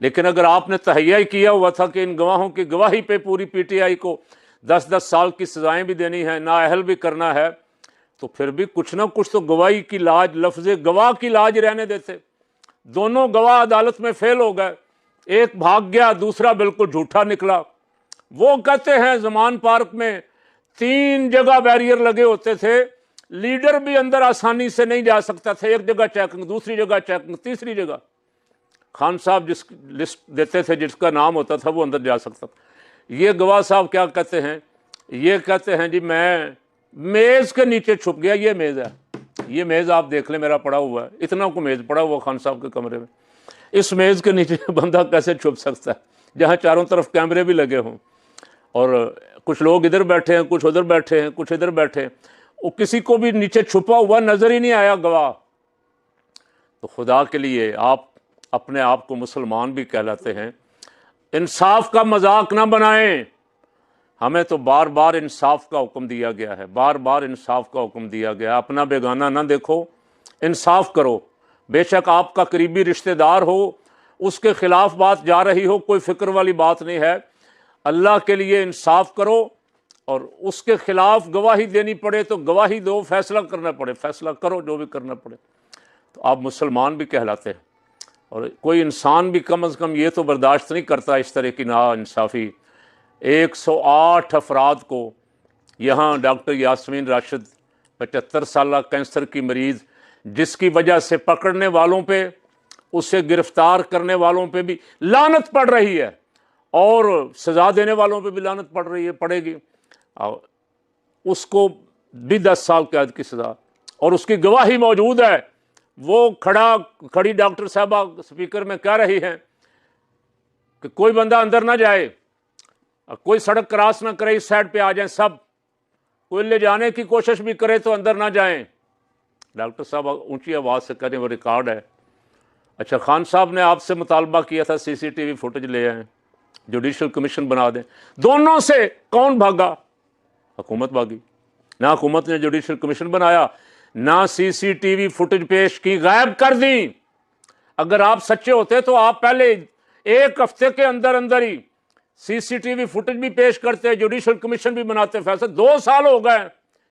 लेकिन अगर आपने तहैया ही किया हुआ था कि इन गवाहों की गवाही पे पूरी पीटीआई को 10-10 साल की सजाएं भी देनी है, नाअहल भी करना है, तो फिर भी कुछ ना कुछ तो गवाही की लाज, लफ्ज़ गवाह की लाज रहने देते। दोनों गवाह अदालत में फेल हो गए, एक भाग गया, दूसरा बिल्कुल झूठा निकला। वो कहते हैं जमान पार्क में 3 जगह बैरियर लगे होते थे, लीडर भी अंदर आसानी से नहीं जा सकता था। एक जगह चेकिंग, दूसरी जगह चेकिंग, तीसरी जगह खान साहब जिस लिस्ट देते थे, जिसका नाम होता था, वो अंदर जा सकता था। ये गवाह साहब क्या कहते हैं? ये कहते हैं जी मैं मेज़ के नीचे छुप गया। ये मेज़ है, ये मेज़ आप देख लें, मेरा पड़ा हुआ है, इतना को मेज़ पड़ा हुआ खान साहब के कमरे में। इस मेज़ के नीचे बंदा कैसे छुप सकता है, जहाँ चारों तरफ कैमरे भी लगे हों, और कुछ लोग इधर बैठे हैं, कुछ उधर बैठे हैं, कुछ इधर बैठे हैं, वो किसी को भी नीचे छुपा हुआ नज़र ही नहीं आया गवाह। तो खुदा के लिए आप अपने आप को मुसलमान भी कहलाते हैं, इंसाफ का मजाक ना बनाएं। हमें तो बार बार इंसाफ का हुक्म दिया गया है, बार बार इंसाफ का हुक्म दिया गया है। अपना बेगाना ना देखो, इंसाफ करो। बेशक आपका करीबी रिश्तेदार हो, उसके खिलाफ बात जा रही हो, कोई फिक्र वाली बात नहीं है। अल्लाह के लिए इंसाफ करो, और उसके खिलाफ गवाही देनी पड़े तो गवाही दो, फैसला करना पड़े फैसला करो, जो भी करना पड़े। तो आप मुसलमान भी कहलाते हैं। और कोई इंसान भी कम अज़ कम ये तो बर्दाश्त नहीं करता इस तरह की नाइंसाफ़ी। 108 अफराद को यहाँ डॉक्टर यास्मीन राशिद 75 साल कैंसर की मरीज़, जिसकी वजह से पकड़ने वालों पे, उसे गिरफ्तार करने वालों पे भी लानत पड़ रही है, और सज़ा देने वालों पे भी लानत पड़ रही है, पड़ेगी। और उसको भी 10 साल कैद की सज़ा, और उसकी गवाही मौजूद है। वो खड़ी डॉक्टर साहबा स्पीकर में कह रही हैं कि कोई बंदा अंदर ना जाए, कोई सड़क क्रॉस ना करे, इस साइड पे आ जाएं सब, कोई ले जाने की कोशिश भी करे तो अंदर ना जाएं। डॉक्टर साहब ऊंची आवाज़ से करें, वो रिकॉर्ड है। अच्छा, खान साहब ने आपसे मुतालबा किया था CCTV फुटेज ले आए, जुडिशल कमीशन बना दें। दोनों से कौन भागा? हुकूमत भागी। ना हुकूमत ने जुडिशल कमीशन बनाया, ना CCTV फुटेज पेश की, गायब कर दी। अगर आप सच्चे होते तो आप पहले 1 हफ्ते के अंदर अंदर ही CCTV फुटेज भी पेश करते, जुडिशल कमीशन भी बनाते। फैसला 2 साल हो गए।